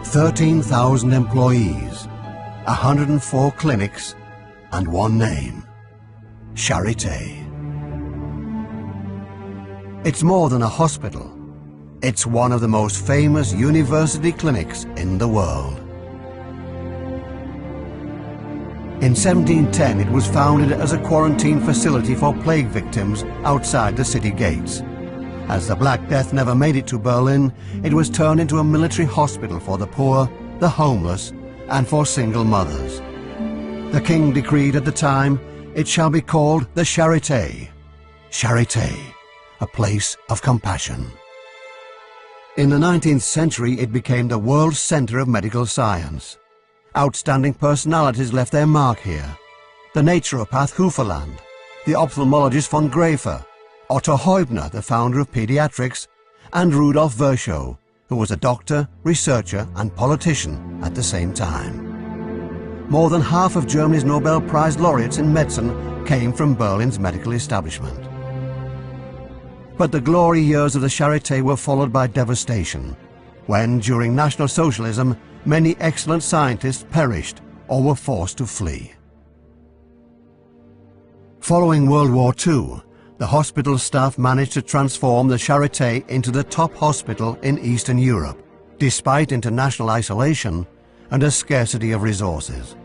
13,000 employees, 104 clinics, and one name: Charite. It's more than a hospital. It's one of the most famous university clinics in the world. In 1710, it was founded as a quarantine facility for plague victims outside the city gates. As the Black Death never made it to Berlin, it was turned into a military hospital for the poor, the homeless, and for single mothers. The king decreed at the time, "It shall be called the Charite." Charite, a place of compassion. In the 19th century, it became the world center of medical science. Outstanding personalities left their mark here. The naturopath Hufeland, the ophthalmologist von Graefer, Otto Heubner, the founder of pediatrics, and Rudolf Virchow, who was a doctor, researcher, and politician at the same time. More than half of Germany's Nobel Prize laureates in medicine came from Berlin's medical establishment. But the glory years of the Charité were followed by devastation, when, during National Socialism, many excellent scientists perished or were forced to flee. Following World War II, the hospital staff managed to transform the Charité into the top hospital in Eastern Europe, despite international isolation and a scarcity of resources.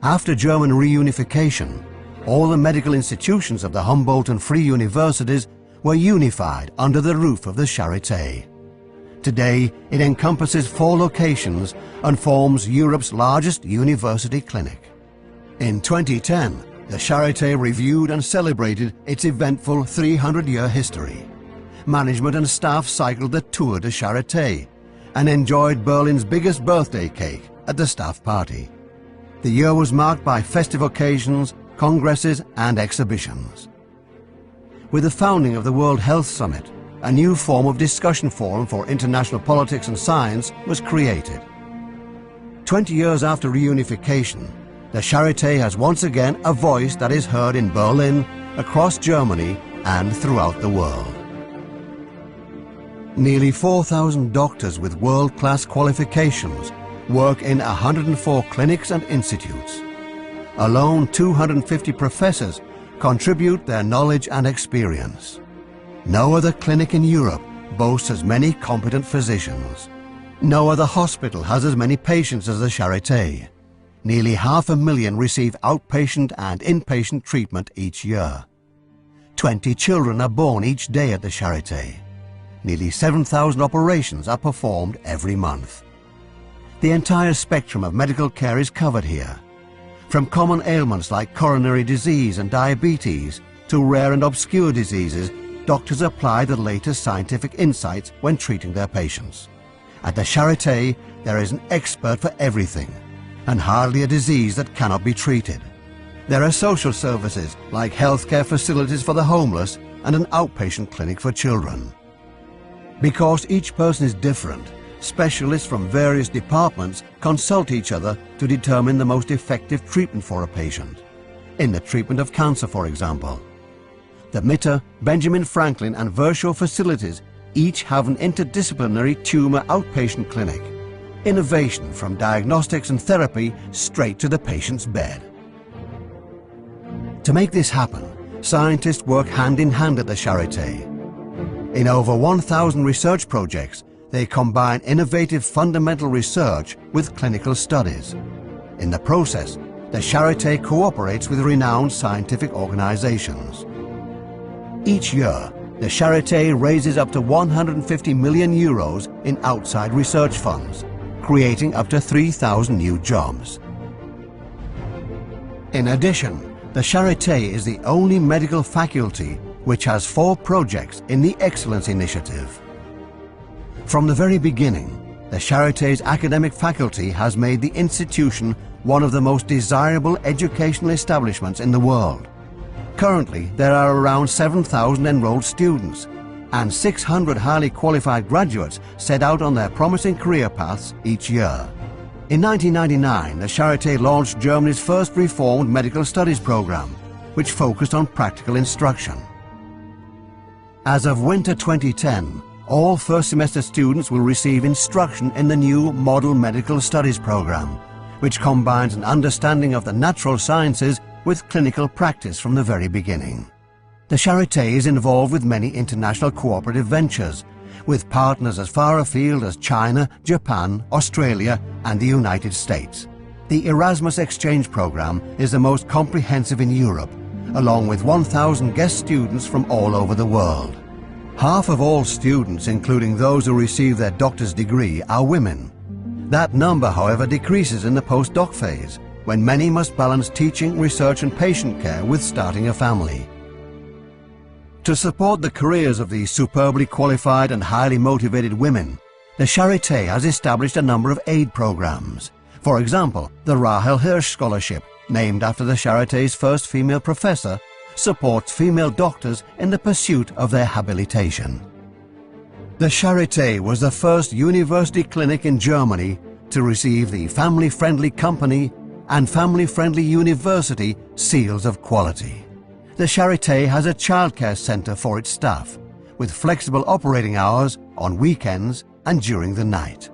After German reunification, all the medical institutions of the Humboldt and Free Universities were unified under the roof of the Charité. Today, it encompasses 4 locations and forms Europe's largest university clinic. In 2010, the Charité reviewed and celebrated its eventful 300-year history. Management and staff cycled the Tour de Charité and enjoyed Berlin's biggest birthday cake at the staff party. The year was marked by festive occasions, congresses, and exhibitions. With the founding of the World Health Summit, a new form of discussion forum for international politics and science was created. 20 years after reunification, the Charité has once again a voice that is heard in Berlin, across Germany, and throughout the world. Nearly 4,000 doctors with world-class qualifications work in 104 clinics and institutes. Alone, 250 professors contribute their knowledge and experience. No other clinic in Europe boasts as many competent physicians. No other hospital has as many patients as the Charité. Nearly 500,000 receive outpatient and inpatient treatment each year. 20 children are born each day at the Charité. Nearly 7,000 operations are performed every month. The entire spectrum of medical care is covered here. From common ailments like coronary disease and diabetes to rare and obscure diseases, doctors apply the latest scientific insights when treating their patients. At the Charité, there is an expert for everything, and hardly a disease that cannot be treated. There are social services like healthcare facilities for the homeless and an outpatient clinic for children. Because each person is different, specialists from various departments consult each other to determine the most effective treatment for a patient. In the treatment of cancer, for example. The Mitte, Benjamin Franklin and Virchow facilities each have an interdisciplinary tumor outpatient clinic. Innovation from diagnostics and therapy straight to the patient's bed. To make this happen, scientists work hand in hand at the Charité. In over 1,000 research projects, they combine innovative fundamental research with clinical studies. In the process, the Charité cooperates with renowned scientific organizations. Each year, the Charité raises up to 150 million euros in outside research funds, creating up to 3,000 new jobs. In addition, the Charité is the only medical faculty which has 4 projects in the Excellence Initiative. From the very beginning, the Charité's academic faculty has made the institution one of the most desirable educational establishments in the world. Currently, there are around 7,000 enrolled students, and 600 highly qualified graduates set out on their promising career paths each year. In 1999, the Charité launched Germany's first reformed medical studies program, which focused on practical instruction. As of winter 2010, all first semester students will receive instruction in the new Model Medical Studies program, which combines an understanding of the natural sciences with clinical practice from the very beginning. The charite is involved with many international cooperative ventures, with partners as far afield as China, Japan, Australia and the United States. The Erasmus Exchange Program is the most comprehensive in Europe, along with 1,000 guest students from all over the world. Half of all students, including those who receive their doctor's degree, are women. That number, however, decreases in the postdoc phase, when many must balance teaching, research and patient care with starting a family. To support the careers of these superbly qualified and highly motivated women, the charite has established a number of aid programs. For example, the Rahel Hirsch Scholarship, named after the charité's first female professor, supports female doctors in the pursuit of their habilitation. The charité was the first university clinic in Germany to receive the Family-Friendly Company and Family-Friendly University seals of quality. The charité has a childcare center for its staff, with flexible operating hours on weekends and during the night.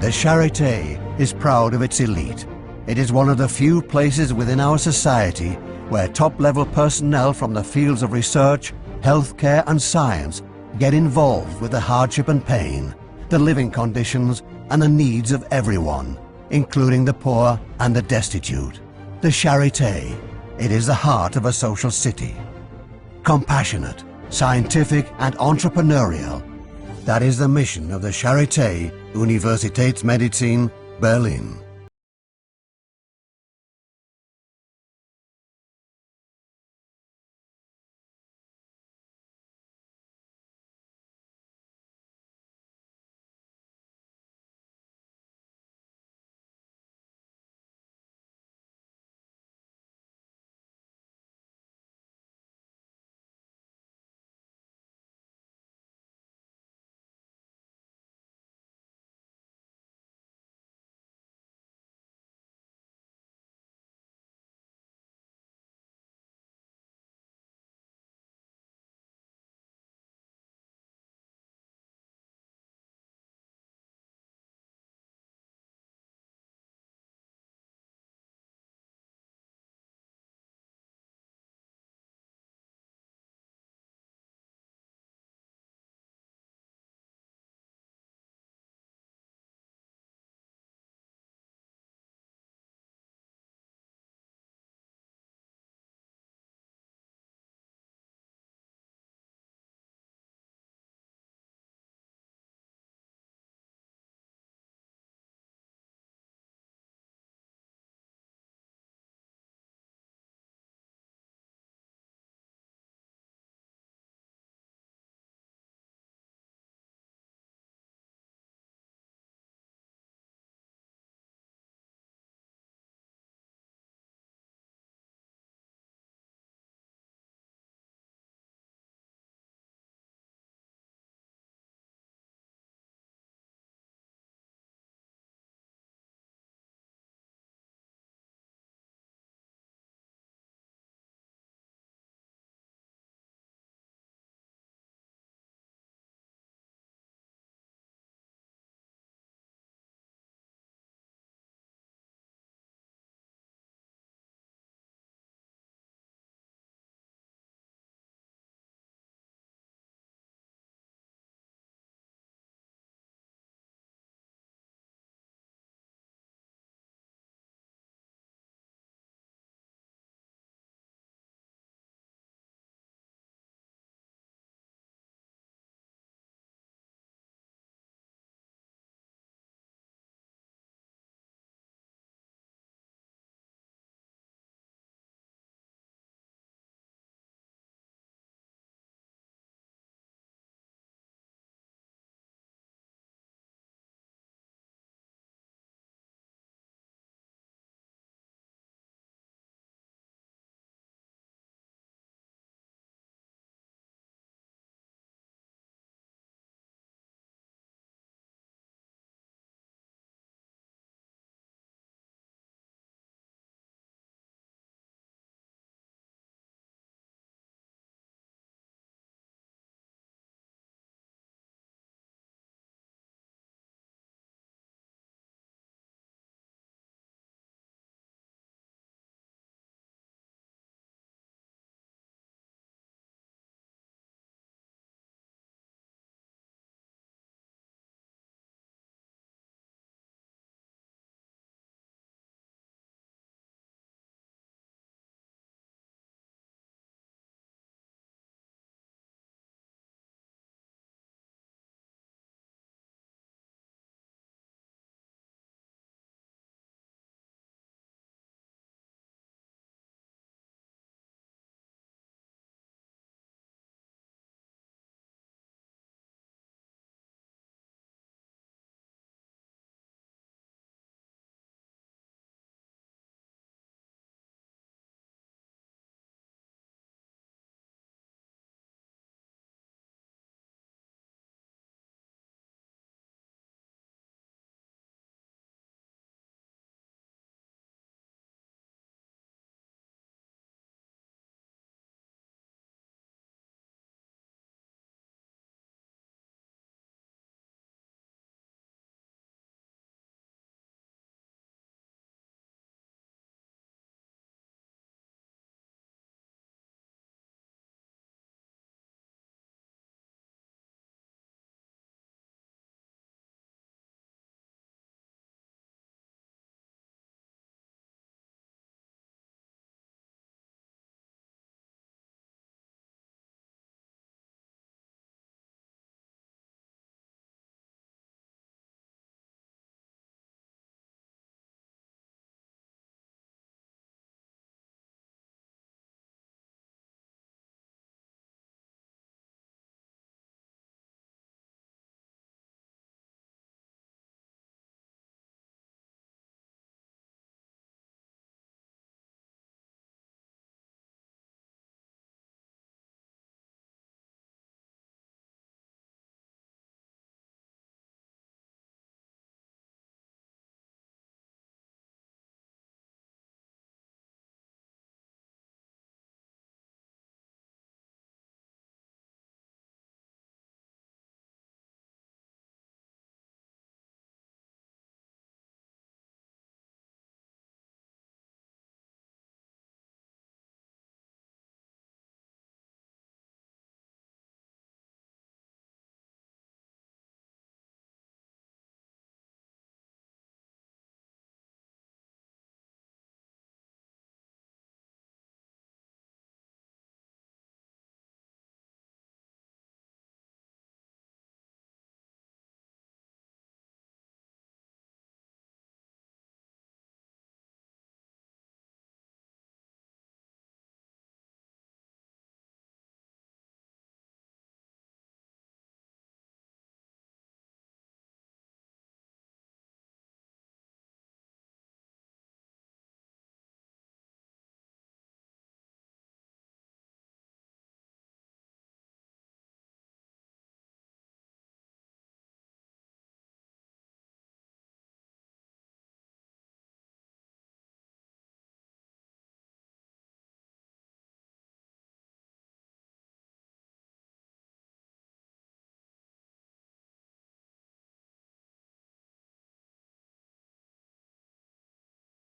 The charité is proud of its elite. It is one of the few places within our society where top-level personnel from the fields of research, healthcare and science get involved with the hardship and pain, the living conditions and the needs of everyone, including the poor and the destitute. The charité, it is the heart of a social city. Compassionate, scientific and entrepreneurial. That is the mission of the Charité Universitätsmedizin, Berlin.